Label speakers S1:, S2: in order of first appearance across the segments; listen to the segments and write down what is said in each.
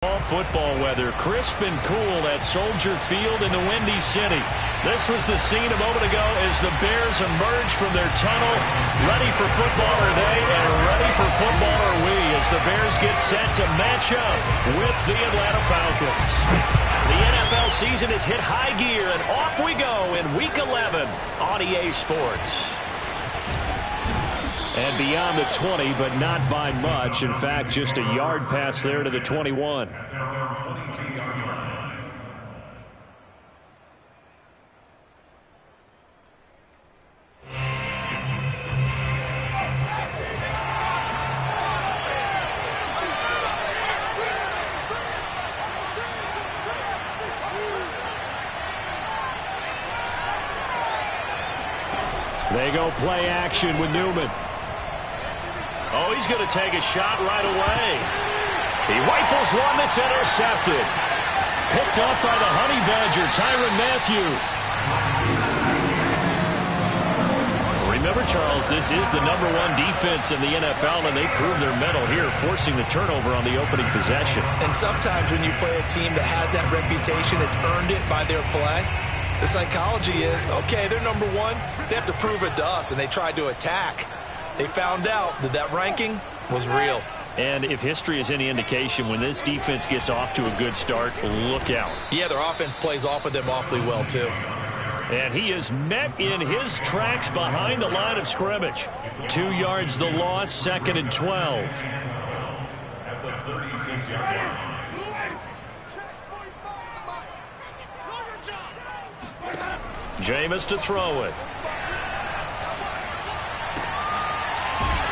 S1: Football weather, crisp and cool at Soldier Field in the Windy City. This was the scene a moment ago as the Bears emerged from their tunnel. Ready for football are they, and ready for football are we as the Bears get set to match up with the Atlanta Falcons. The NFL season has hit high gear, and off we go in Week 11 on EA Sports. And beyond the 20, but not by much. In fact, just a yard pass there to the 21. They go play action with Newman. Oh, he's going to take a shot right away. He rifles one that's intercepted. Picked off by the Honey Badger, Tyrann Mathieu. Remember, Charles, this is the #1 defense in the NFL, and they prove their mettle here, forcing the turnover on the opening possession.
S2: And sometimes when you play a team that has that reputation, it's earned it by their play. The psychology is, okay, they're #1. They have to prove it to us, and they tried to attack. They found out that that ranking was real.
S1: And if history is any indication, when this defense gets off to a good start, look out.
S2: Yeah, their offense plays off of them awfully well, too.
S1: And he is met in his tracks behind the line of scrimmage. 2 yards the loss, 2nd and 12.
S3: At the 36-yard line.
S1: Jameis to throw it.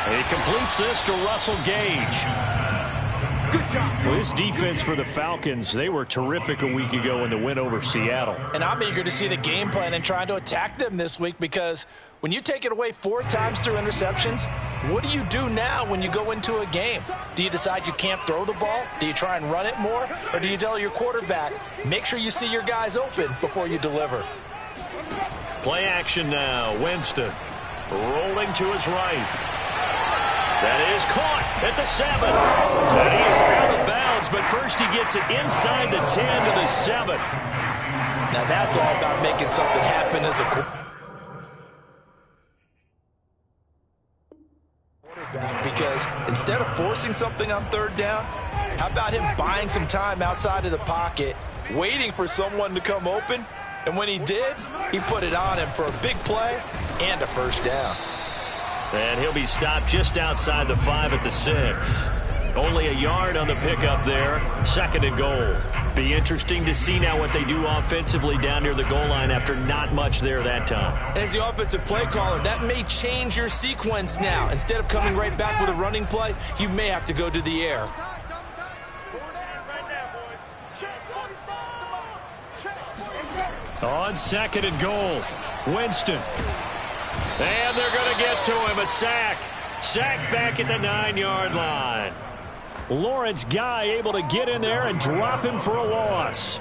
S1: He completes this to Russell Gage.
S3: Good job.
S1: Well, this defense for the Falcons, they were terrific a week ago in the win over Seattle.
S2: And I'm eager to see the game plan and trying to attack them this week, because when you take it away 4 times through interceptions, what do you do now when you go into a game? Do you decide you can't throw the ball? Do you try and run it more? Or do you tell your quarterback, make sure you see your guys open before you deliver?
S1: Play action now. Winston rolling to his right. That is caught at the 7. And he is out of bounds, but first he gets it inside the 10 to the 7.
S2: Now that's all about making something happen as a quarterback, because instead of forcing something on 3rd down, how about him buying some time outside of the pocket, waiting for someone to come open, and when he did, he put it on him for a big play and a 1st down.
S1: And he'll be stopped just outside the 5 at the 6. Only a yard on the pickup there. 2nd and goal. Be interesting to see now what they do offensively down near the goal line after not much there that time.
S2: As the offensive play caller, that may change your sequence now. Instead of coming right back with a running play, you may have to go to the air.
S1: On 2nd and goal, Winston. And they're going to get to him. A sack. Sack back at the 9-yard line. Lawrence Guy able to get in there and drop him for a loss.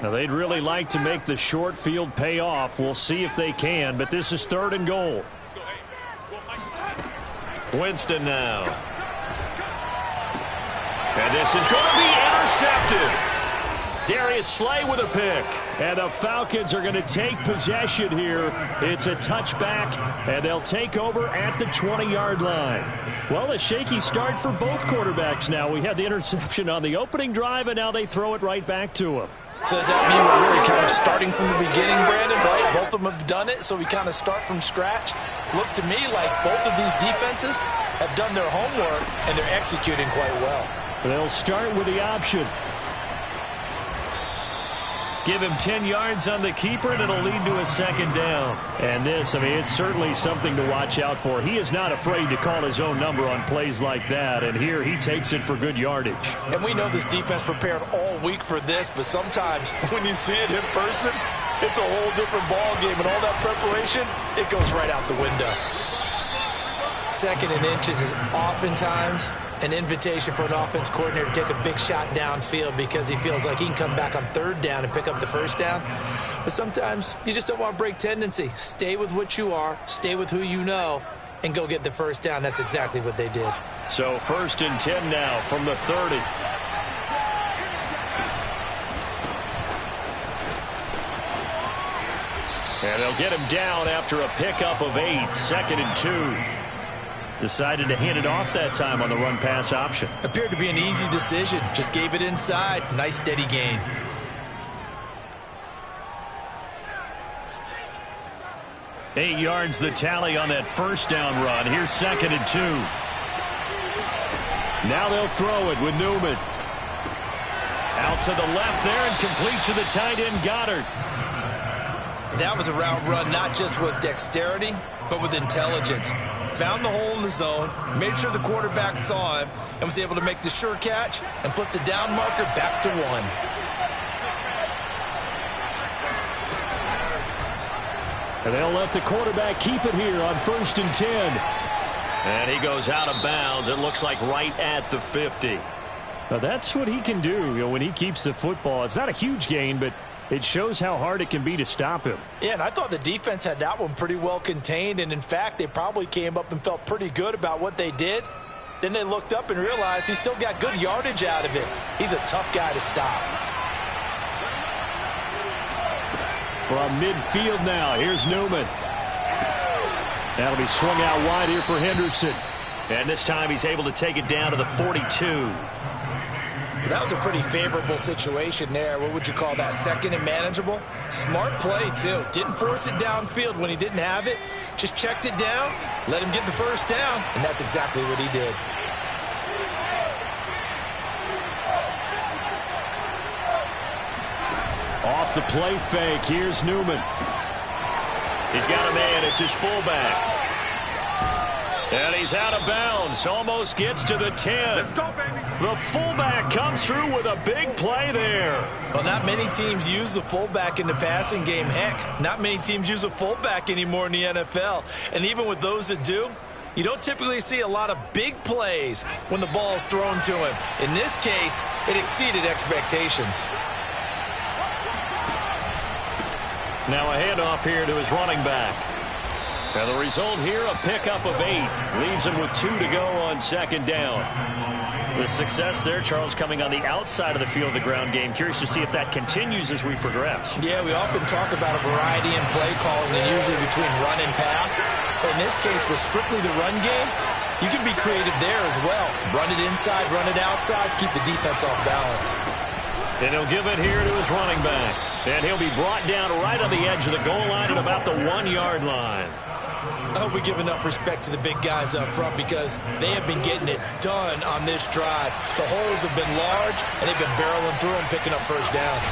S1: Now, they'd really like to make the short field pay off. We'll see if they can, but this is 3rd and goal. Winston now. And this is going to be intercepted. Darius Slay with a pick. And the Falcons are going to take possession here. It's a touchback, and they'll take over at the 20-yard line. Well, a shaky start for both quarterbacks now. We had the interception on the opening drive, and now they throw it right back to him.
S2: So does that mean we're really kind of starting from the beginning, Brandon, right? Both of them have done it, so we kind of start from scratch. Looks to me like both of these defenses have done their homework, and they're executing quite well.
S1: They'll start with the option. Give him 10 yards on the keeper, and it'll lead to a 2nd down. And this, I mean, it's certainly something to watch out for. He is not afraid to call his own number on plays like that, and here he takes it for good yardage.
S2: And we know this defense prepared all week for this, but sometimes when you see it in person, it's a whole different ball game, and all that preparation, it goes right out the window. 2nd and inches is oftentimes an invitation for an offense coordinator to take a big shot downfield because he feels like he can come back on third down and pick up the first down. But sometimes you just don't want to break tendency. Stay with what you are, stay with who you know, and go get the first down. That's exactly what they did.
S1: So 1st and 10 now from the 30. And they'll get him down after a pickup of 8, 2nd and 2. Decided to hand it off that time on the run-pass option.
S2: Appeared to be an easy decision. Just gave it inside. Nice steady gain.
S1: Eight yards the tally on that first down run. Here's 2nd and 2. Now they'll throw it with Newman. Out to the left there and complete to the tight end Goddard.
S2: That was a route run not just with dexterity, but with intelligence. Found the hole in the zone, made sure the quarterback saw him, and was able to make the sure catch and flip the down marker back to 1.
S1: And they'll let the quarterback keep it here on 1st and 10. And he goes out of bounds. It looks like right at the 50. Now that's what he can do, when he keeps the football. It's not a huge gain, but it shows how hard it can be to stop him.
S2: Yeah, and I thought the defense had that one pretty well contained. And, in fact, they probably came up and felt pretty good about what they did. Then they looked up and realized he still got good yardage out of it. He's a tough guy to stop.
S1: From midfield now, here's Newman. That'll be swung out wide here for Henderson. And this time he's able to take it down to the 42.
S2: That was a pretty favorable situation there. What would you call that? 2nd and manageable? Smart play, too. Didn't force it downfield when he didn't have it. Just checked it down, let him get the first down, and that's exactly what he did.
S1: Off the play fake, here's Newman. He's got a man, it's his fullback. And he's out of bounds, almost gets to the 10.
S3: Let's go, baby.
S1: The fullback comes through with a big play there.
S2: Well, not many teams use the fullback in the passing game. Heck, not many teams use a fullback anymore in the NFL. And even with those that do, you don't typically see a lot of big plays when the ball is thrown to him. In this case, it exceeded expectations.
S1: Now a handoff here to his running back. And the result here, a pickup of 8. Leaves him with 2 to go on 2nd down. The success there, Charles, coming on the outside of the field of the ground game. Curious to see if that continues as we progress.
S2: Yeah, we often talk about a variety in play calling, and usually between run and pass. But in this case, with strictly the run game, you can be creative there as well. Run it inside, run it outside, keep the defense off balance.
S1: And he'll give it here to his running back. And he'll be brought down right on the edge of the goal line at about the 1-yard line.
S2: I hope we give enough respect to the big guys up front because they have been getting it done on this drive. The holes have been large, and they've been barreling through them, picking up first downs.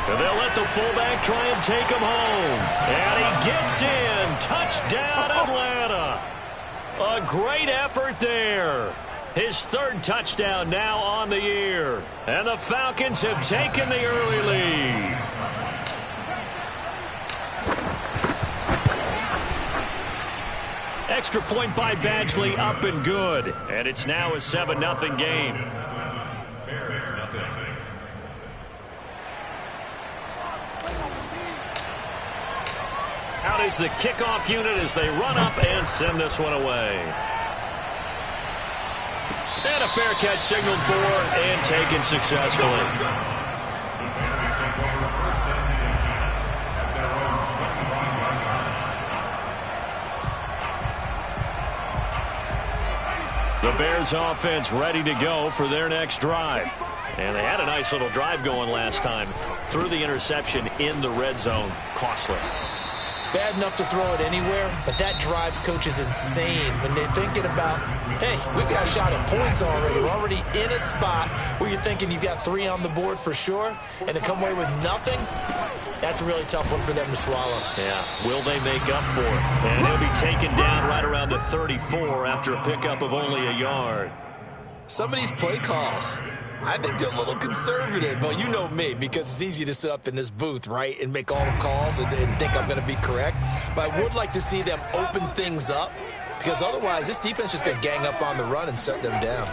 S1: And they'll let the fullback try and take him home. And he gets in. Touchdown, Atlanta. A great effort there. His 3rd touchdown now on the year. And the Falcons have taken the early lead. Extra point by Badgley, up and good. And it's now a 7-0 game.
S3: Bears nothing.
S1: Out is the kickoff unit as they run up and send this one away. And a fair catch signaled for and taken successfully. The Bears offense ready to go for their next drive. And they had a nice little drive going last time. Threw the interception in the red zone. Costly.
S2: Bad enough to throw it anywhere, but that drives coaches insane when they're thinking about, hey, we've got a shot at points already. We're already in a spot where you're thinking you've got 3 on the board for sure, and to come away with nothing, that's a really tough one for them to swallow.
S1: Yeah, will they make up for it? And he'll be taken down right around the 34 after a pickup of only a yard.
S2: Some of these play calls, I think they're a little conservative, but you know me, because it's easy to sit up in this booth, right, and make all the calls and think I'm going to be correct. But I would like to see them open things up because otherwise this defense is just going to gang up on the run and shut them down.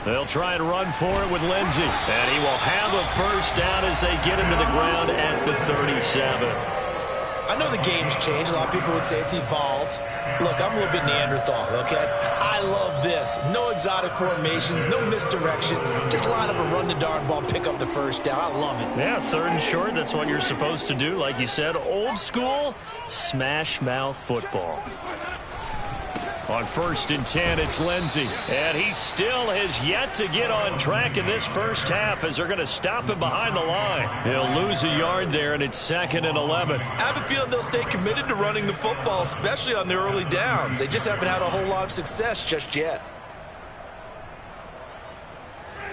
S1: They'll try and run for it with Lindsey. And he will have a first down as they get him to the ground at the 37.
S2: I know the game's changed. A lot of people would say it's evolved. Look, I'm a little bit Neanderthal, okay? I love this. No exotic formations, no misdirection. Just line up and run the darn ball and pick up the first down. I love it.
S1: Yeah, 3rd and short. That's what you're supposed to do. Like you said, old school, smash mouth football. On 1st and 10, it's Lindsey. And he still has yet to get on track in this first half as they're going to stop him behind the line. He'll lose a yard there, and it's 2nd and 11.
S2: I have a feeling they'll stay committed to running the football, especially on their early downs. They just haven't had a whole lot of success just yet.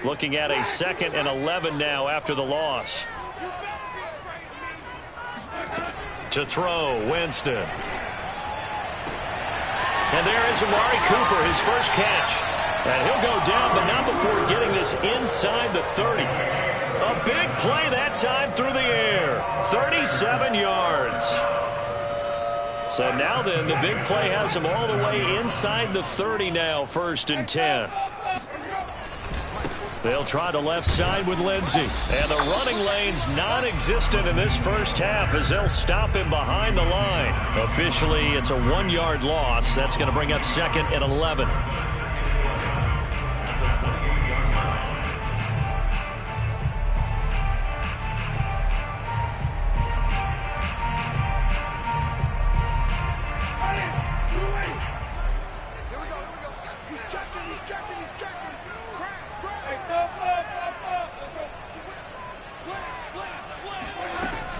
S1: Looking at a 2nd and 11 now after the loss. To throw, Winston. And there is Amari Cooper, his first catch. And he'll go down, but not before getting this inside the 30. A big play that time through the air. 37 yards. So now then, the big play has him all the way inside the 30 now, 1st and 10. They'll try the left side with Lindsey. And the running lane's non-existent in this first half as they'll stop him behind the line. Officially, it's a 1-yard loss. That's going to bring up 2nd and 11.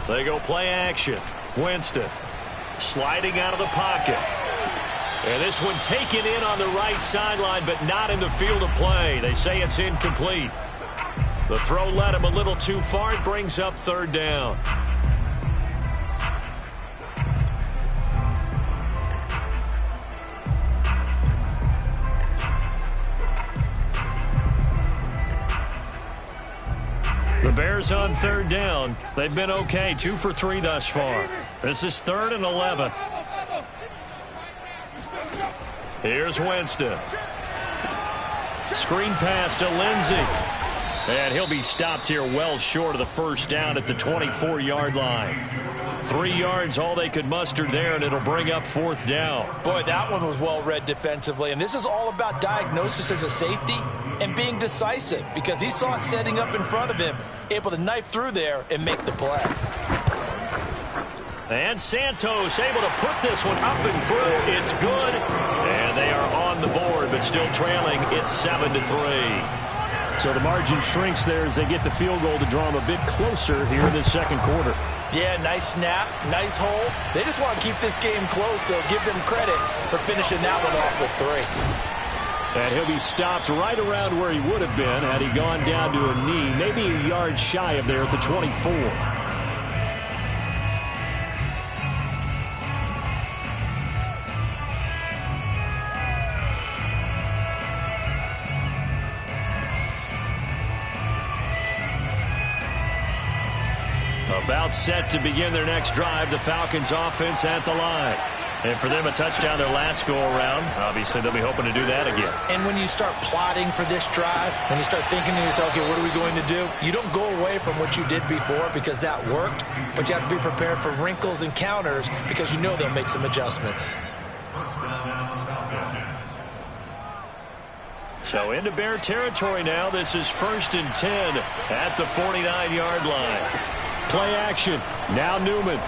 S1: They go play action. Winston sliding out of the pocket. And this one taken in on the right sideline, but not in the field of play. They say it's incomplete. The throw led him a little too far. It brings up 3rd down. The Bears on 3rd down. They've been okay, 2 for 3 thus far. This is 3rd and 11. Here's Winston. Screen pass to Lindsey. And he'll be stopped here well short of the first down at the 24-yard line. 3 yards, all they could muster there, and it'll bring up 4th down.
S2: Boy, that one was well read defensively, and this is all about diagnosis as a safety and being decisive because he saw it setting up in front of him, able to knife through there and make the play.
S1: And Santos able to put this one up and through. It's good, and they are on the board, but still trailing. It's 7-3. So the margin shrinks there as they get the field goal to draw them a bit closer here in this 2nd quarter.
S2: Yeah, nice snap, nice hold. They just want to keep this game close, so give them credit for finishing that one off with 3.
S1: And he'll be stopped right around where he would have been had he gone down to a knee, maybe a yard shy of there at the 24. About set to begin their next drive, the Falcons offense at the line. And for them, a touchdown their last go-around. Obviously, they'll be hoping to do that again.
S2: And when you start plotting for this drive, when you start thinking to yourself, okay, what are we going to do? You don't go away from what you did before because that worked, but you have to be prepared for wrinkles and counters because you know they'll make some adjustments.
S1: So into Bear territory now. This is 1st and 10 at the 49-yard line. Play action. Now Newman.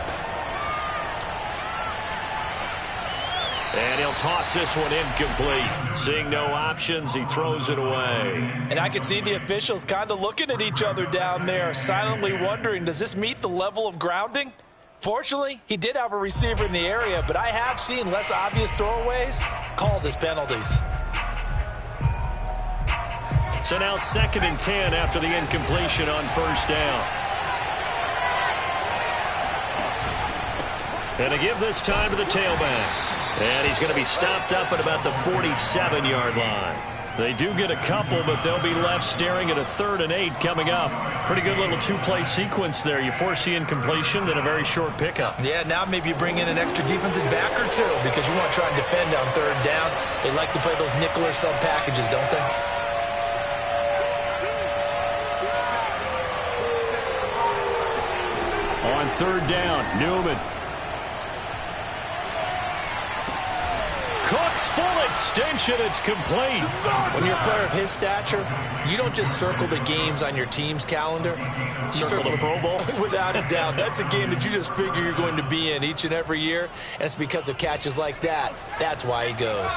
S1: And he'll toss this one incomplete. Seeing no options, he throws it away.
S2: And I can see the officials kind of looking at each other down there, silently wondering, does this meet the level of grounding? Fortunately, he did have a receiver in the area, but I have seen less obvious throwaways called as penalties.
S1: So now 2nd and 10 after the incompletion on 1st down. And a give this time to the tailback. And he's going to be stopped up at about the 47-yard line. They do get a couple, but they'll be left staring at a 3rd and 8 coming up. Pretty good little two-play sequence there. You force the incompletion, then a very short pickup.
S2: Yeah, now maybe you bring in an extra defensive back or two because you want to try and defend on 3rd down. They like to play those nickel or sub packages, don't they?
S1: On 3rd down, Newman. Cooks full extension. It's complete.
S2: When you're a player of his stature, you don't just circle the games on your team's calendar. You circle
S1: the Pro Bowl?
S2: Without a doubt. That's a game that you just figure you're going to be in each and every year. And it's because of catches like that. That's why he goes.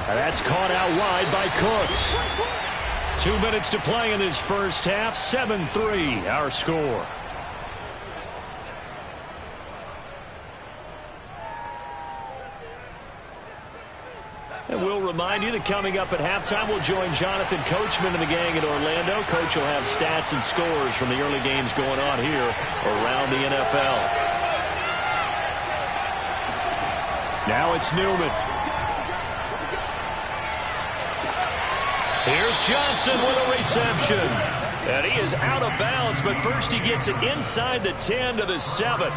S1: And that's caught out wide by Cooks. 2 minutes to play in this first half. 7-3 our score. And we'll remind you that coming up at halftime, we'll join Jonathan Coachman and the gang in Orlando. Coach will have stats and scores from the early games going on here around the NFL. Now it's Newman. Here's Johnson with a reception. And he is out of bounds, but first he gets it inside the 10 to the 7.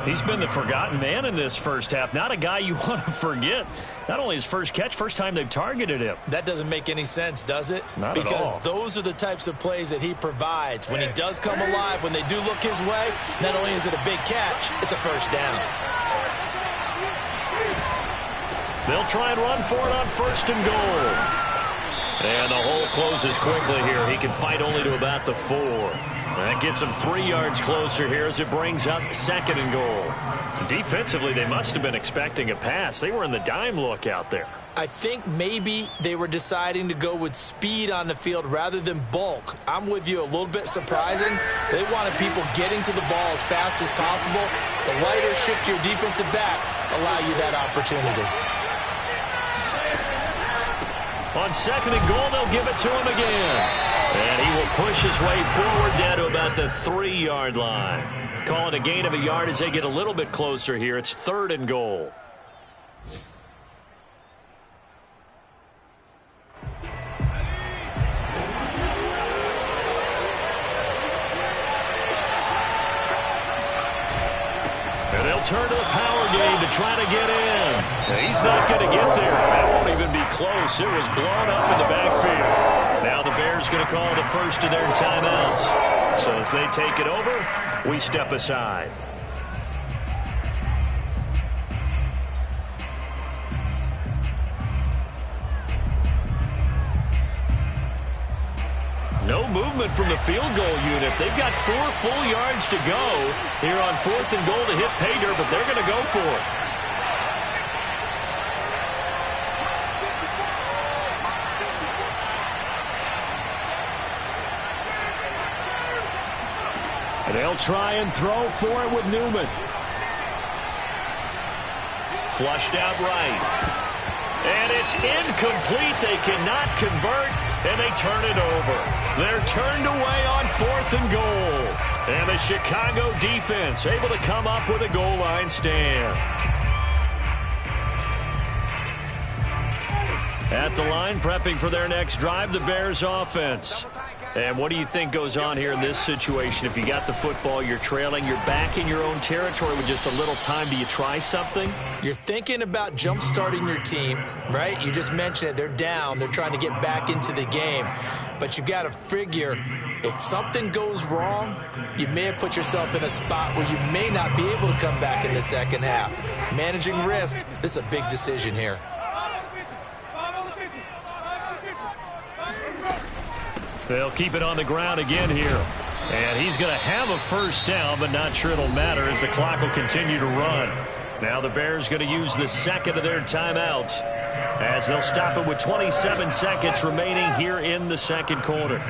S1: He's been the forgotten man in this first half. Not a guy you want to forget. Not only his first catch, first time they've targeted him.
S2: That doesn't make any sense, does it?
S1: Not at all.
S2: Because those are the types of plays that he provides. When he does come alive, when they do look his way, not only is it a big catch, it's a first down.
S1: They'll try and run for it on 1st and goal. And the hole closes quickly here. He can fight only to about the 4. That gets him 3 yards closer here as it brings up 2nd and goal. Defensively, they must have been expecting a pass. They were in the dime look out there.
S2: I think maybe they were deciding to go with speed on the field rather than bulk. I'm with you, a little bit surprising. They wanted people getting to the ball as fast as possible. The lighter, shiftier defensive backs allow you that opportunity.
S1: On 2nd and goal, they'll give it to him again. And he will push his way forward down to about the 3-yard line. Call it a gain of a yard as they get a little bit closer here. It's 3rd and goal. And they'll turn to the power game to try to get in. He's not going to get there. That won't even be close. It was blown up in the backfield. Now the Bears going to call the first of their timeouts. So as they take it over, we step aside. No movement from the field goal unit. They've got 4 full yards to go here on 4th and goal to hit pay dirt, but they're going to go for it. And they'll try and throw for it with Newman. Flushed out right. And it's incomplete. They cannot convert, and they turn it over. They're turned away on 4th and goal. And the Chicago defense able to come up with a goal line stand. At the line, prepping for their next drive, the Bears offense. And what do you think goes on here in this situation? If you got the football, you're trailing, you're back in your own territory with just a little time. Do you try something?
S2: You're thinking about jump-starting your team, right? You just mentioned it. They're down. They're trying to get back into the game. But you've got to figure, if something goes wrong, you may have put yourself in a spot where you may not be able to come back in the second half. Managing risk, this is a big decision here.
S1: They'll keep it on the ground again here. And he's going to have a first down, but not sure it'll matter as the clock will continue to run. Now the Bears going to use the 2nd of their timeouts as they'll stop it with 27 seconds remaining here in the 2nd quarter.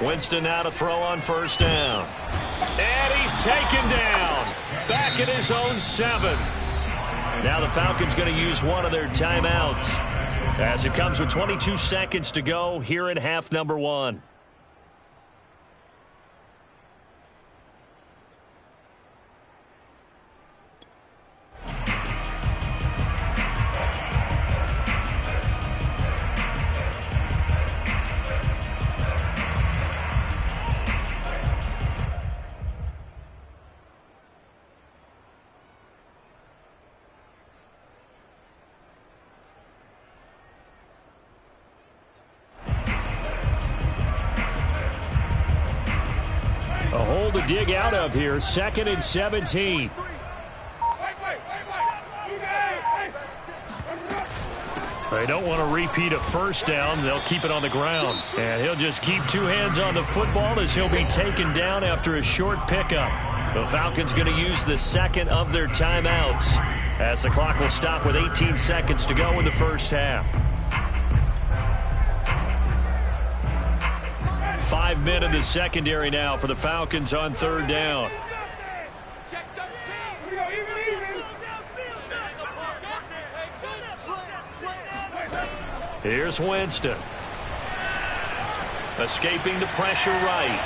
S1: Winston now to throw on 1st down. And he's taken down back at his own 7. Now the Falcons going to use one of their timeouts as it comes with 22 seconds to go here in half number 1. A hole to dig out of here. 2nd and 17. They don't want to repeat a first down. They'll keep it on the ground. And he'll just keep 2 hands on the football as he'll be taken down after a short pickup. The Falcons going to use the 2nd of their timeouts as the clock will stop with 18 seconds to go in the first half. 5 men in the secondary now for the Falcons on 3rd down. Here's Winston. Escaping the pressure right.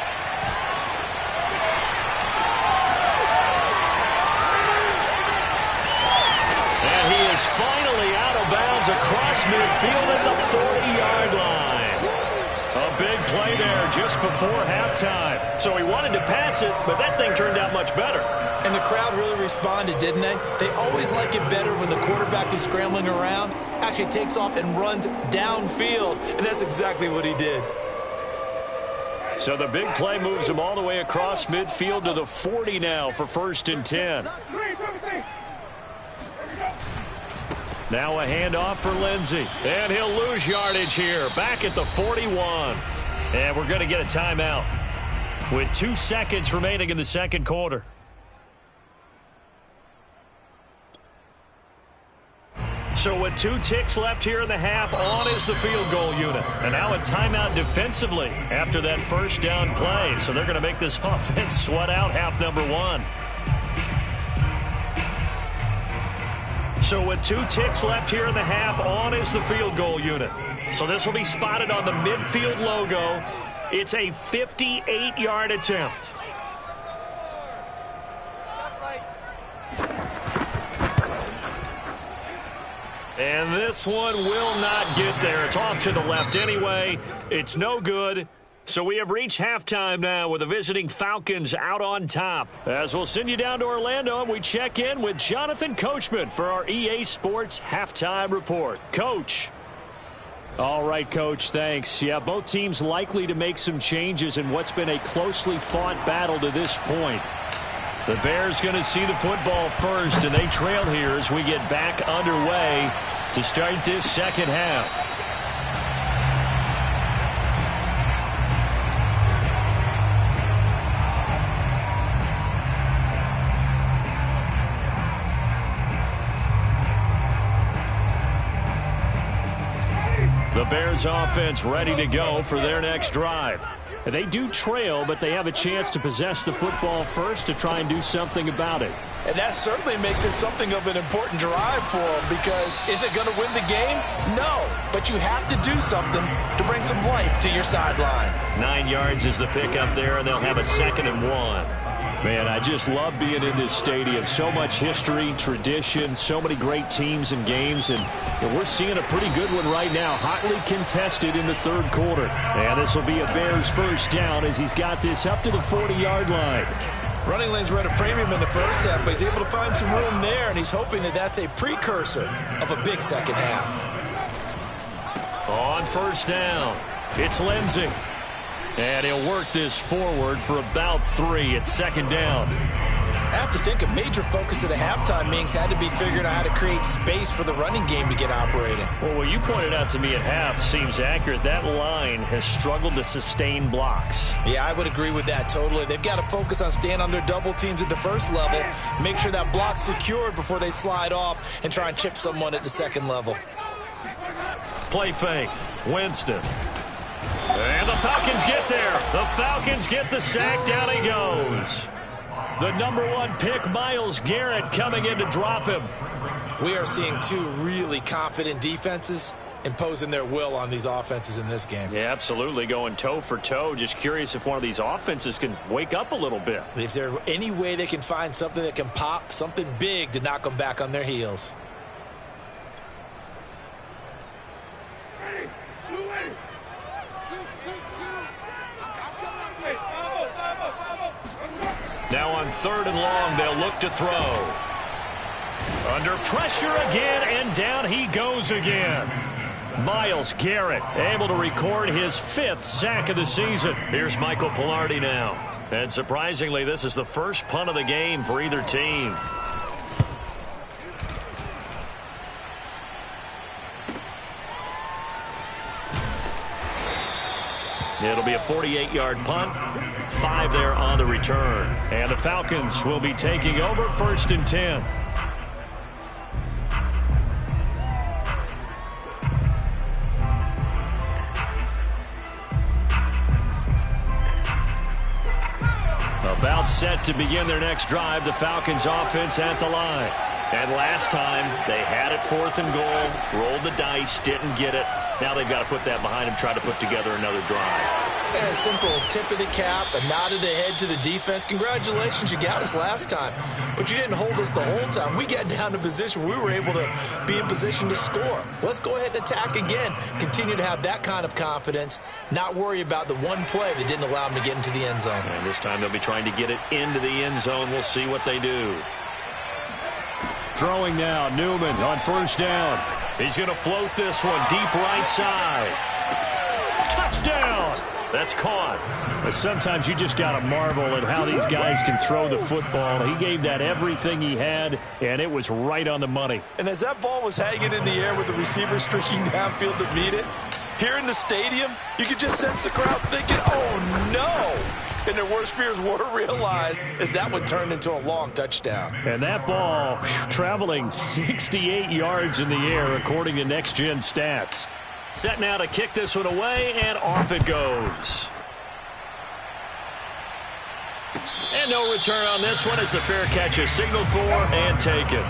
S1: And he is finally out of bounds across midfield at the 40-yard line. A big play there just before halftime. So he wanted to pass it, but that thing turned out much better.
S2: And the crowd really responded, didn't they? They always like it better when the quarterback is scrambling around, actually takes off and runs downfield. And that's exactly what he did.
S1: So the big play moves him all the way across midfield to the 40 now for 1st and 10. Now a handoff for Lindsey. And he'll lose yardage here. Back at the 41. And we're going to get a timeout with 2 seconds remaining in the 2nd quarter. So with 2 ticks left here in the half, on is the field goal unit. And now a timeout defensively after that first down play. So they're going to make this offense sweat out half number 1. So with 2 ticks left here in the half, on is the field goal unit. So this will be spotted on the midfield logo. It's a 58-yard attempt. And this one will not get there. It's off to the left anyway. It's no good. So we have reached halftime now with the visiting Falcons out on top. As we'll send you down to Orlando and we check in with Jonathan Coachman for our EA Sports Halftime Report. Coach. All right, Coach, thanks. Yeah, both teams likely to make some changes in what's been a closely fought battle to this point. The Bears going to see the football first, and they trail here as we get back underway to start this 2nd half. The Bears offense ready to go for their next drive. They do trail, but they have a chance to possess the football first to try and do something about it.
S2: And that certainly makes it something of an important drive for them, because is it going to win the game? No, but you have to do something to bring some life to your sideline.
S1: 9 yards is the pickup there, and they'll have a 2nd and 1. Man, I just love being in this stadium. So much history, tradition, so many great teams and games, and we're seeing a pretty good one right now. Hotly contested in the 3rd quarter. And this will be a Bears first down as he's got this up to the 40-yard line.
S2: Running lanes were at a premium in the first half, but he's able to find some room there, and he's hoping that that's a precursor of a big 2nd half.
S1: On 1st down, it's Lindsey. And he'll work this forward for about 3 at 2nd down.
S2: I have to think a major focus of the halftime meetings had to be figuring out how to create space for the running game to get operating.
S1: Well, what you pointed out to me at half seems accurate. That line has struggled to sustain blocks.
S2: Yeah, I would agree with that totally. They've got to focus on staying on their double teams at the first level, make sure that block's secured before they slide off and try and chip someone at the 2nd level.
S1: Play fake. Winston. And the Falcons get there. The Falcons get the sack. Down he goes. The #1 pick, Myles Garrett, coming in to drop him.
S2: We are seeing two really confident defenses imposing their will on these offenses in this game.
S1: Yeah, absolutely, going toe for toe. Just curious if one of these offenses can wake up a little bit.
S2: Is there any way they can find something that can pop, something big to knock them back on their heels?
S1: Now on 3rd and long, they'll look to throw. Under pressure again, and down he goes again. Myles Garrett able to record his 5th sack of the season. Here's Michael Pilardi now. And surprisingly, this is the first punt of the game for either team. It'll be a 48-yard punt. 5 there on the return. And the Falcons will be taking over 1st and 10. About set to begin their next drive, the Falcons offense at the line. And last time, they had it 4th and goal, rolled the dice, didn't get it. Now they've got to put that behind them, try to put together another drive.
S2: Yeah, a simple tip of the cap, a nod of the head to the defense. Congratulations, you got us last time. But you didn't hold us the whole time. We got down to position where we were able to be in position to score. Let's go ahead and attack again. Continue to have that kind of confidence, not worry about the one play that didn't allow them to get into the end zone.
S1: And this time they'll be trying to get it into the end zone. We'll see what they do. Throwing now, Newman on 1st down. He's going to float this one deep right side. Touchdown! That's caught. But sometimes you just got to marvel at how these guys can throw the football. He gave that everything he had, and it was right on the money.
S2: And as that ball was hanging in the air with the receiver streaking downfield to meet it, here in the stadium, you could just sense the crowd thinking, oh, no! And their worst fears were realized as that one turned into a long touchdown.
S1: And that ball traveling 68 yards in the air, according to Next Gen Stats. Set now to kick this one away, and off it goes. And no return on this one as the fair catch is signaled for and taken.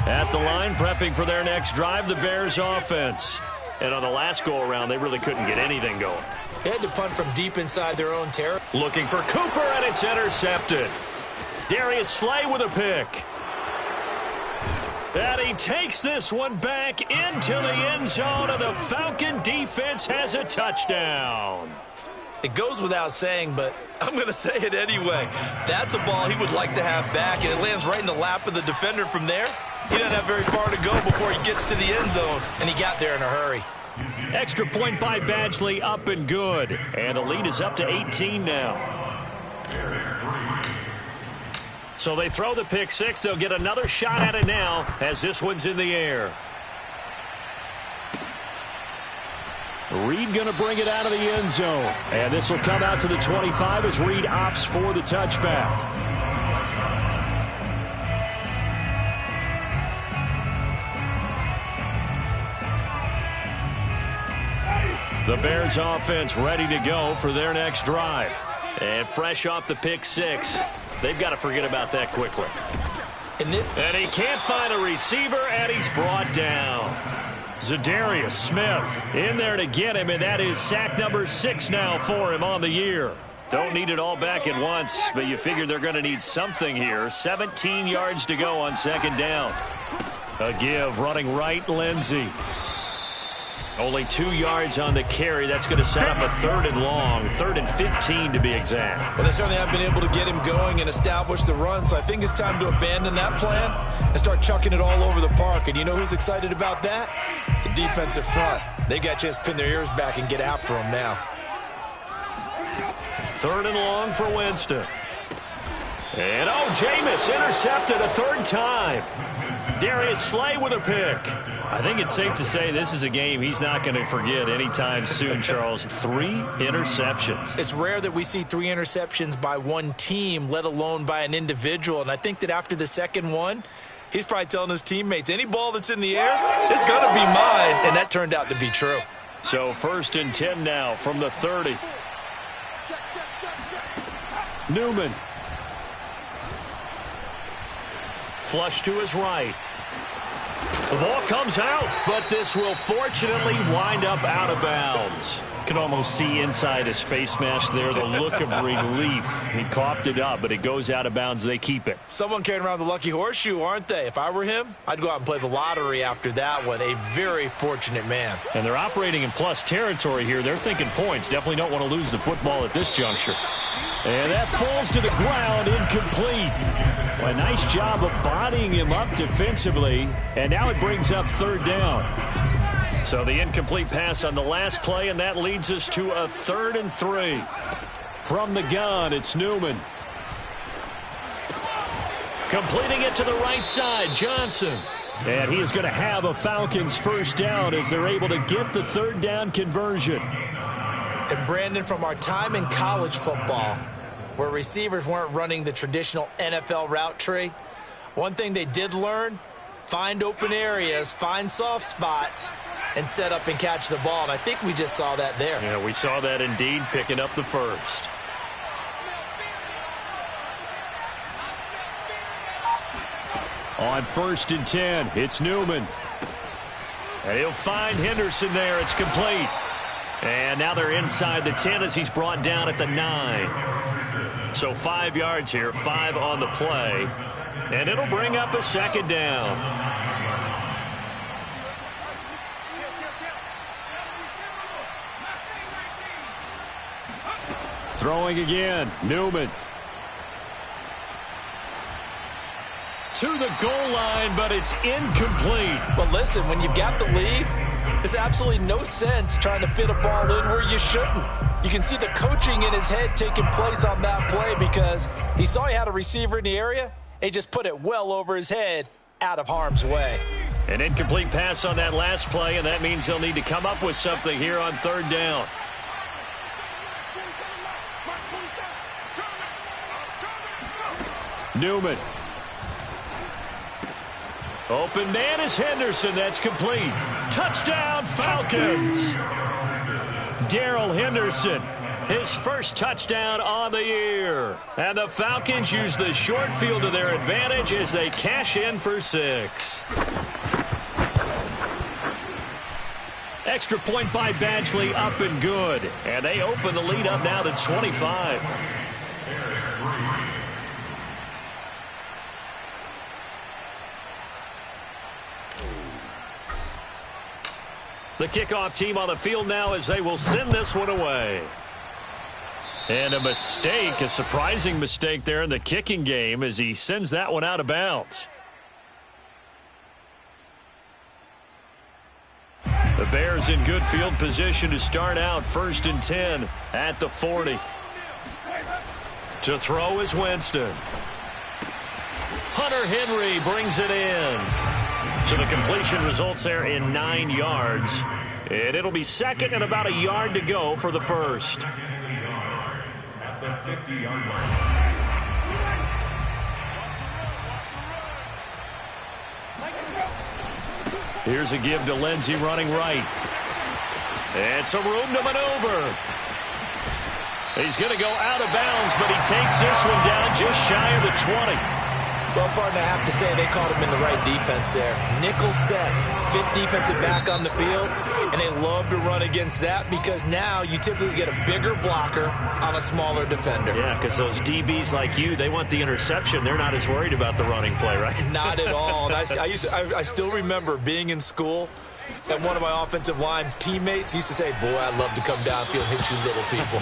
S1: At the line, prepping for their next drive, the Bears offense. And on the last go-around, they really couldn't get anything going.
S2: They had to punt from deep inside their own territory.
S1: Looking for Cooper, and it's intercepted. Darius Slay with a pick. And he takes this one back into the end zone, and the Falcon defense has a touchdown.
S2: It goes without saying, but I'm going to say it anyway. That's a ball he would like to have back, and it lands right in the lap of the defender from there. He doesn't have very far to go before he gets to the end zone, and he got there in a hurry.
S1: Extra point by Badgley, up and good. And the lead is up to 18 now. So they throw the pick six. They'll get another shot at it now as this one's in the air. Reed going to bring it out of the end zone. And this will come out to the 25 as Reed opts for the touchback. The Bears offense ready to go for their next drive. And fresh off the pick six, they've got to forget about that quickly. And he can't find a receiver, and he's brought down. Zadarius Smith in there to get him, and that is sack number 6 now for him on the year. Don't need it all back at once, but you figure they're going to need something here. 17 yards to go on second down. A give running right, Lindsey. Only 2 yards on the carry. That's going to set up a 3rd and long, 3rd and 15 to be exact.
S2: Well, they certainly have been able to get him going and establish the run, so I think it's time to abandon that plan and start chucking it all over the park. And you know who's excited about that? The defensive front. They got a chance to pin their ears back and get after him now.
S1: 3rd and long for Winston. And, oh, Jameis intercepted a 3rd time. Darius Slay with a pick. I think it's safe to say this is a game he's not going to forget anytime soon, Charles. 3 interceptions.
S2: It's rare that we see 3 interceptions by one team, let alone by an individual. And I think that after the second one, he's probably telling his teammates, any ball that's in the air, it's going to be mine. And that turned out to be true.
S1: So 1st and 10 now from the 30. Newman. Flush to his right. The ball comes out, but this will fortunately wind up out of bounds. Can almost see inside his face mask there the look of relief. He coughed it up, but it goes out of bounds. They keep it.
S2: Someone carrying around the lucky horseshoe, aren't they? If I were him, I'd go out and play the lottery after that one. A very fortunate man. And they're operating in plus territory here. They're thinking points. Definitely don't want to lose the football at this juncture.
S1: And that falls to the ground, incomplete. Well, a nice job of bodying him up defensively, and now it brings up 3rd down. So the incomplete pass on the last play, and that leads us to a 3rd and 3. From the gun, it's Newman. Completing it to the right side, Johnson. And he is going to have a Falcons 1st down as they're able to get the 3rd down conversion.
S2: And Brandon, from our time in college football, where receivers weren't running the traditional NFL route tree, one thing they did learn, find open areas, find soft spots, and set up and catch the ball. And I think we just saw that there.
S1: Yeah, we saw that indeed, picking up the 1st. On 1st and 10, it's Newman. And he'll find Henderson there. It's complete. And now they're inside the 10 as he's brought down at the 9. So 5 yards here, 5 on the play. And it'll bring up a 2nd down. Throwing again, Newman. To the goal line, but it's incomplete.
S2: But listen, when you've got the lead, there's absolutely no sense trying to fit a ball in where you shouldn't. You can see the coaching in his head taking place on that play because he saw he had a receiver in the area. He just put it well over his head, out of harm's way.
S1: An incomplete pass on that last play, and that means they'll need to come up with something here on 3rd down. Newman. Open man is Henderson. That's complete. Touchdown, Falcons. Darrell Henderson, his 1st touchdown on the year. And the Falcons use the short field to their advantage as they cash in for 6. Extra point by Badgley, up and good. And they open the lead up now to 25. The kickoff team on the field now as they will send this one away. And a mistake, a surprising mistake there in the kicking game as he sends that one out of bounds. The Bears in good field position to start out 1st and 10 at the 40. To throw is Winston. Hunter Henry brings it in. So the completion results there in 9 yards. And it'll be 2nd and about a yard to go for the 1st.
S3: At the 50-yard line.
S1: Here's a give to Lindsey running right. And some room to maneuver. He's going to go out of bounds, but he takes this one down just shy of the 20.
S2: Well, partner, I have to say they caught him in the right defense there. Nickel set, 5th defensive back on the field, and they love to run against that because now you typically get a bigger blocker on a smaller defender.
S1: Yeah, because those DBs like you, they want the interception. They're not as worried about the running play, right?
S2: Not at all. And I still remember being in school, and one of my offensive line teammates used to say, boy, I'd love to come downfield and hit you little people.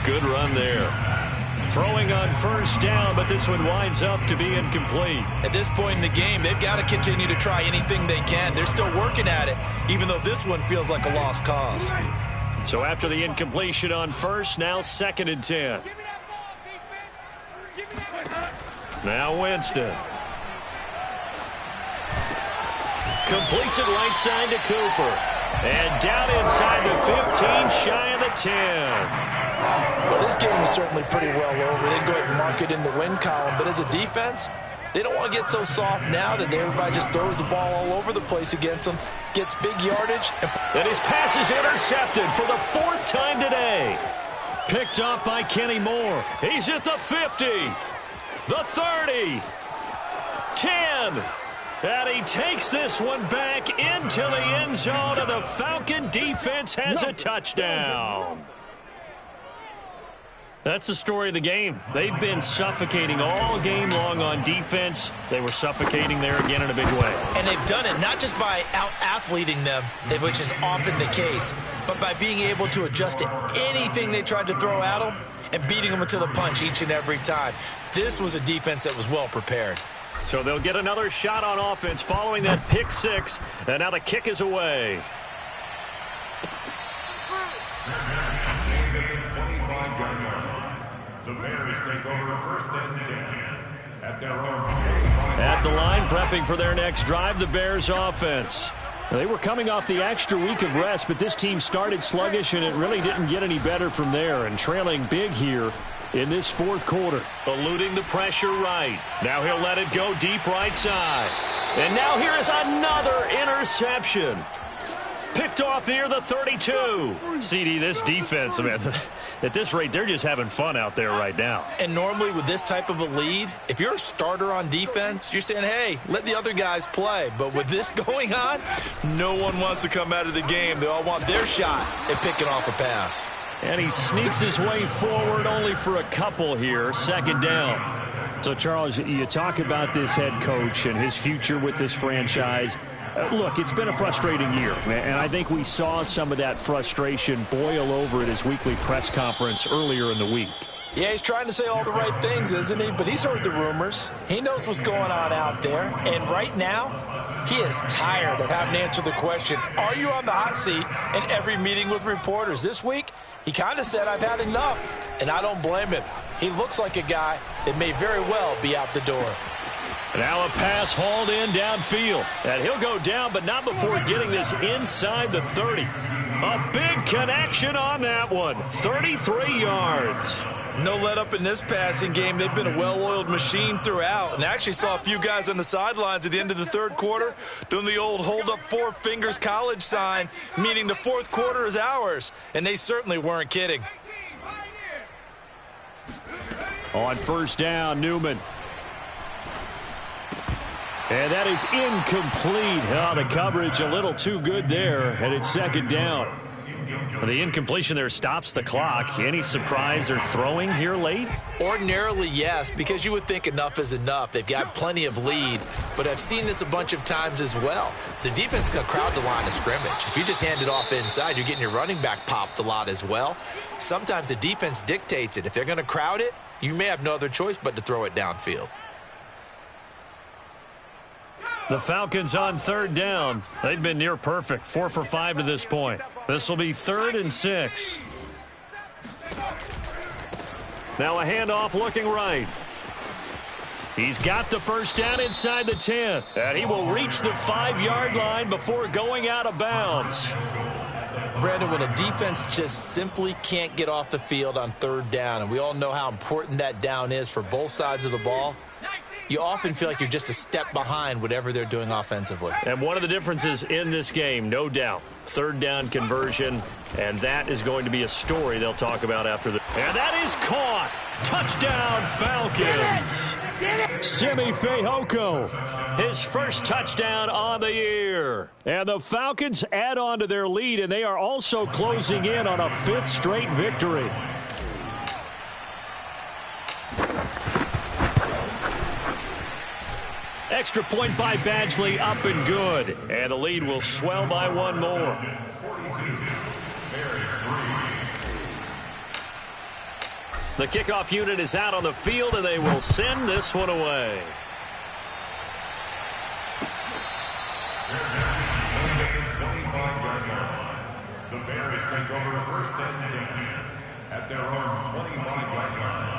S1: Good run there. Throwing on 1st down, but this one winds up to be incomplete.
S2: At this point in the game, they've got to continue to try anything they can. They're still working at it, even though this one feels like a lost cause.
S1: So after the incompletion on 1st, now 2nd and 10. Now Winston. Completes it right side to Cooper. And down inside the 15, shy of the 10.
S2: Well, this game is certainly pretty well over. They can go ahead and mark it in the win column. But as a defense, They don't want to get so soft now that everybody just throws the ball all over the place against them, gets big yardage.
S1: And his pass is intercepted for the 4th time today. Picked off by Kenny Moore. He's at the 50, the 30, 10. And he takes this one back into the end zone, and the Falcon defense has a touchdown. That's the story of the game. They've been suffocating all game long on defense. They were suffocating there again in a big way.
S2: And they've done it not just by out-athleting them, which is often the case, but by being able to adjust to anything they tried to throw at them and beating them to the punch each and every time. This was a defense that was well prepared.
S1: So they'll get another shot on offense following that pick six, and now the kick is away.
S3: The Bears take over 1st and 10 at their own 25.
S1: At the line, prepping for their next drive, the Bears offense. They were coming off the extra week of rest, but this team started sluggish, and it really didn't get any better from there, and trailing big here in this 4th quarter. Eluding the pressure right. Now he'll let it go deep right side. And now here is another interception. Picked off near the 32. CD, this defense, man, at this rate, they're just having fun out there right now.
S2: And normally with this type of a lead, if you're a starter on defense, you're saying, hey, let the other guys play. But with this going on, no one wants to come out of the game. They all want their shot at picking off a pass.
S1: And he sneaks his way forward only for a couple here. 2nd down. So, Charles, you talk about this head coach and his future with this franchise. Look, it's been a frustrating year, and I think we saw some of that frustration boil over at his weekly press conference earlier in the week.
S2: Yeah, he's trying to say all the right things, isn't he? But he's heard the rumors. He knows what's going on out there. And right now, he is tired of having to answer the question, are you on the hot seat in every meeting with reporters? This week, he kind of said, I've had enough. And I don't blame him. He looks like a guy that may very well be out the door.
S1: Now a pass hauled in downfield. And he'll go down, but not before getting this inside the 30. A big connection on that one. 33 yards.
S2: No let up in this passing game. They've been a well-oiled machine throughout. And I actually saw a few guys on the sidelines at the end of the 3rd quarter doing the old hold up 4 fingers college sign, meaning the 4th quarter is ours. And they certainly weren't kidding.
S1: On 1st down, Newman. And that is incomplete. Oh, the coverage a little too good there, and it's 2nd down. The incompletion there stops the clock. Any surprise they're throwing here late?
S2: Ordinarily, yes, because you would think enough is enough. They've got plenty of lead, but I've seen this a bunch of times as well. The defense can crowd the line of scrimmage. If you just hand it off inside, you're getting your running back popped a lot as well. Sometimes the defense dictates it. If they're going to crowd it, you may have no other choice but to throw it downfield.
S1: The Falcons on 3rd down. They've been near perfect. 4 for 5 to this point. This will be 3rd and 6. Now a handoff looking right. He's got the 1st down inside the 10. And he will reach the 5-yard line before going out of bounds.
S2: Brandon, when a defense just simply can't get off the field on 3rd down, and we all know how important that down is for both sides of the ball, you often feel like you're just a step behind whatever they're doing offensively.
S1: And one of the differences in this game, no doubt, 3rd down conversion, and that is going to be a story they'll talk about after the... And that is caught! Touchdown, Falcons! Simi Fehoko, his 1st touchdown on the year. And the Falcons add on to their lead, and they are also closing in on a 5th straight victory. Extra point by Badgley, up and good. And the lead will swell by 1 more. The kickoff unit is out on the field, and they will send this one away.
S3: The Bears take over 1st and 10 at their own 25-yard line.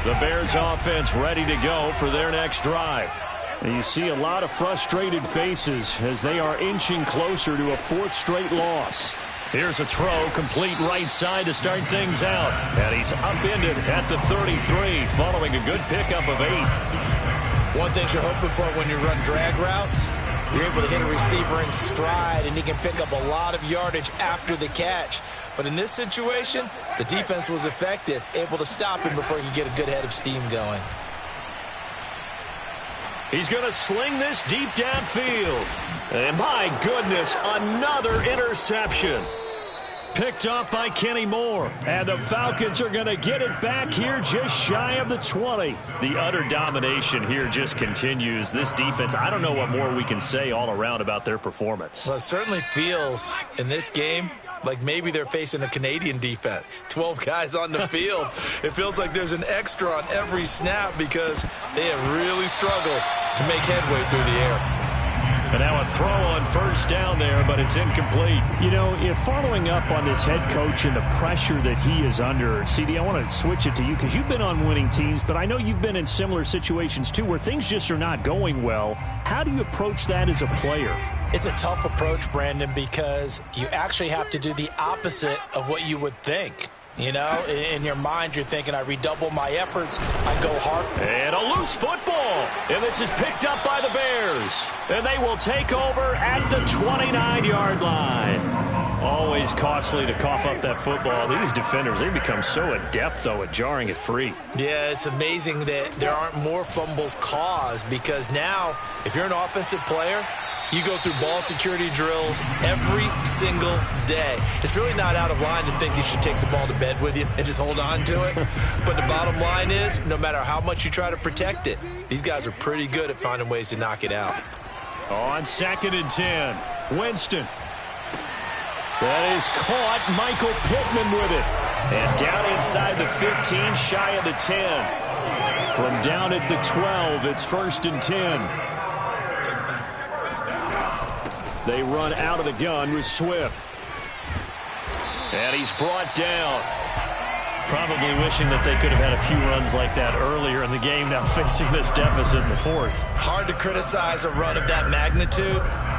S1: The Bears offense ready to go for their next drive. And you see a lot of frustrated faces as they are inching closer to a 4th straight loss. Here's a throw, complete right side to start things out. And he's upended at the 33, following a good pickup of 8.
S2: One thing you're hoping for when you run drag routes, you're able to hit a receiver in stride, and he can pick up a lot of yardage after the catch. But in this situation, the defense was effective, able to stop him before he could get a good head of steam going.
S1: He's going to sling this deep downfield. And my goodness, another interception. Picked off by Kenny Moore. And the Falcons are going to get it back here just shy of the 20. The utter domination here just continues. This defense, I don't know what more we can say all around about their performance.
S2: Well, it certainly feels in this game like maybe they're facing a Canadian defense. 12 guys on the field. It feels like there's an extra on every snap because they have really struggled to make headway through the air.
S1: And now a throw on first down there, but it's incomplete.
S4: You know, if following up on this head coach and the pressure that he is under, CD, I want to switch it to you because you've been on winning teams, but I know you've been in similar situations too where things just are not going well. How do you approach that as a player?
S2: It's a tough approach, Brandon, because you actually have to do the opposite of what you would think. You know, in your mind, you're thinking, I redouble my efforts, I go hard.
S1: And a loose football. And this is picked up by the Bears. And they will take over at the 29-yard line. Always costly to cough up that football. These defenders, they become so adept, though, at jarring it free.
S2: Yeah, it's amazing that there aren't more fumbles caused because now, if you're an offensive player, you go through ball security drills every single day. It's really not out of line to think you should take the ball to bed with you and just hold on to it. But the bottom line is, no matter how much you try to protect it, these guys are pretty good at finding ways to knock it out.
S1: On 2nd and 10, Winston. That is caught. Michael Pittman with it. And down inside the 15, shy of the 10. From down at the 12, it's 1st and 10. They run out of the gun with Swift. And he's brought down. Probably wishing that they could have had a few runs like that earlier in the game, now facing this deficit in the 4th.
S2: Hard to criticize a run of that magnitude,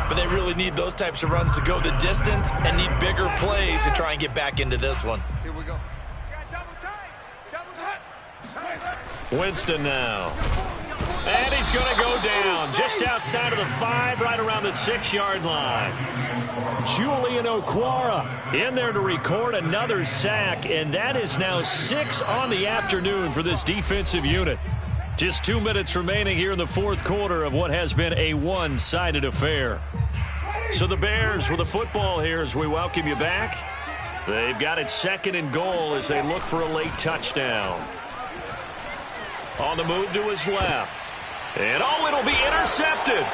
S2: but they really need those types of runs to go the distance and need bigger plays to try and get back into this one.
S5: Here we go.
S1: Winston now. And he's going to go down just outside of the 5, right around the 6-yard line. Julian Okwara in there to record another sack, and that is now 6 on the afternoon for this defensive unit. Just 2 minutes remaining here in the 4th quarter of what has been a one-sided affair. So the Bears with a football here as we welcome you back. They've got it 2nd and goal as they look for a late touchdown. On the move to his left. And it'll be intercepted.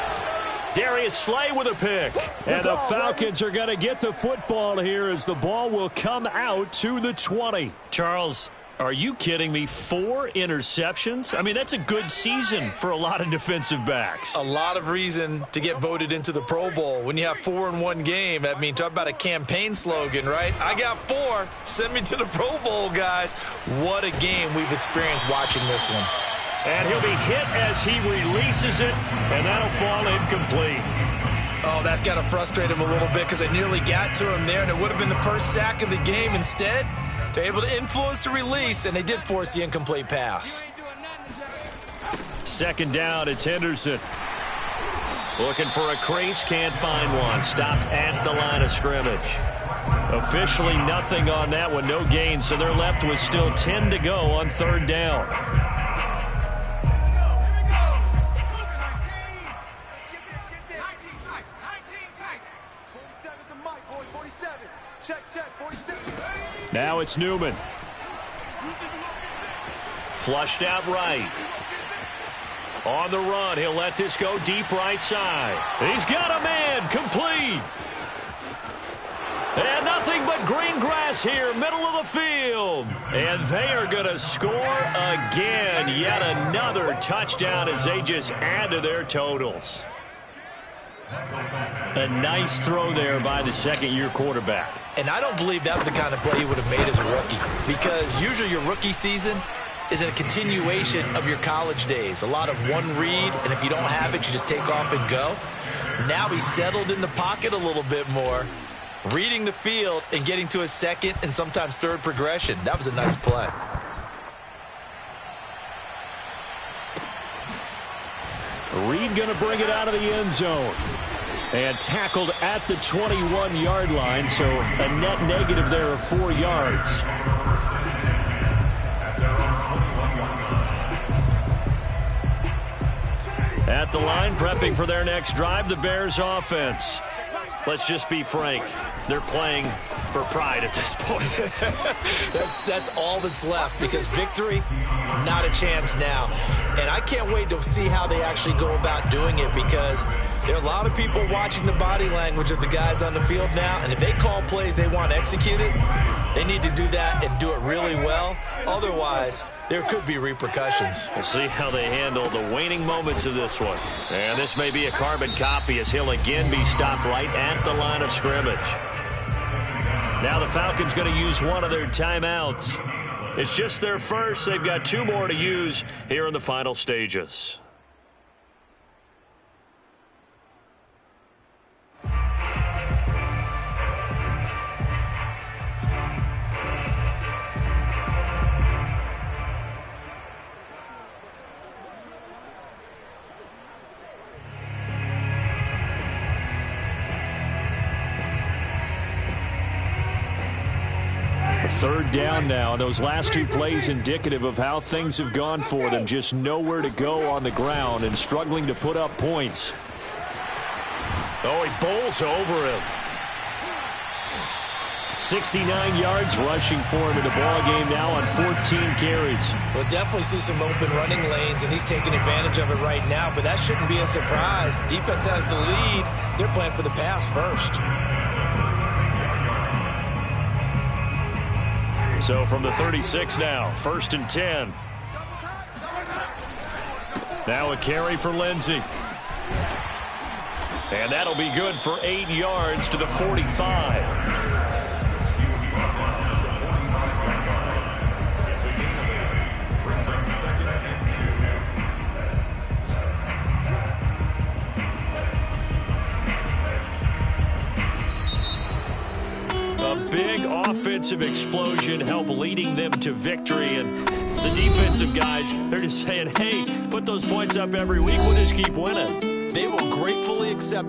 S1: Darius Slay with a pick.
S4: And the Falcons are going to get the football here as the ball will come out to the 20.
S1: Charles, are you kidding me? 4 interceptions? I mean, that's a good season for a lot of defensive backs.
S2: A lot of reason to get voted into the Pro Bowl. When you have 4 in one game, I mean, talk about a campaign slogan, right? I got 4. Send me to the Pro Bowl, guys. What a game we've experienced watching this one.
S1: And he'll be hit as he releases it, and that'll fall incomplete.
S2: Oh, that's got to frustrate him a little bit because they nearly got to him there, and it would have been the first sack of the game. Instead, they're able to influence the release, and they did force the incomplete pass.
S1: 2nd down, it's Henderson. Looking for a crease, can't find one. Stopped at the line of scrimmage. Officially nothing on that one, no gain, so they're left with still 10 to go on 3rd down.
S4: Now it's Newman.
S1: Flushed out right. On the run, he'll let this go deep right side. He's got a man, complete. And nothing but green grass here, middle of the field. And they are going to score again. Yet another touchdown as they just add to their totals. A nice throw there by the 2nd-year quarterback.
S2: And I don't believe that was the kind of play he would have made as a rookie, because usually your rookie season is a continuation of your college days. A lot of one read, and if you don't have it, you just take off and go. Now he's settled in the pocket a little bit more, reading the field and getting to a second and sometimes third progression. That was a nice play.
S4: Reed going to bring it out of the end zone. And tackled at the 21-yard line, so a net negative there of 4 yards. At the line, prepping for their next drive, the Bears offense. Let's just be frank. They're playing for pride at this point.
S2: That's all that's left, because victory, not a chance now. And I can't wait to see how they actually go about doing it, because there are a lot of people watching the body language of the guys on the field now, and if they call plays they want executed, they need to do that and do it really well. Otherwise, there could be repercussions.
S4: We'll see how they handle the waning moments of this one. And this may be a carbon copy, as he'll again be stopped right at the line of scrimmage. Now the Falcons going to use one of their timeouts. It's just their first. They've got 2 more to use here in the final stages. Third down now. Those last 2 plays indicative of how things have gone for them. Just nowhere to go on the ground and struggling to put up points. Oh, he bowls over him. 69 yards rushing for him in the ball game now on 14 carries.
S2: We'll definitely see some open running lanes, and he's taking advantage of it right now, but that shouldn't be a surprise. Defense has the lead. They're playing for the pass first.
S4: So from the 36 now, 1st and 10. Now a carry for Lindsey. And that'll be good for 8 yards to the 45. Big offensive explosion help leading them to victory, and the defensive guys, they're just saying, hey, put those points up every week, we'll just keep winning.
S2: They will gratefully accept that.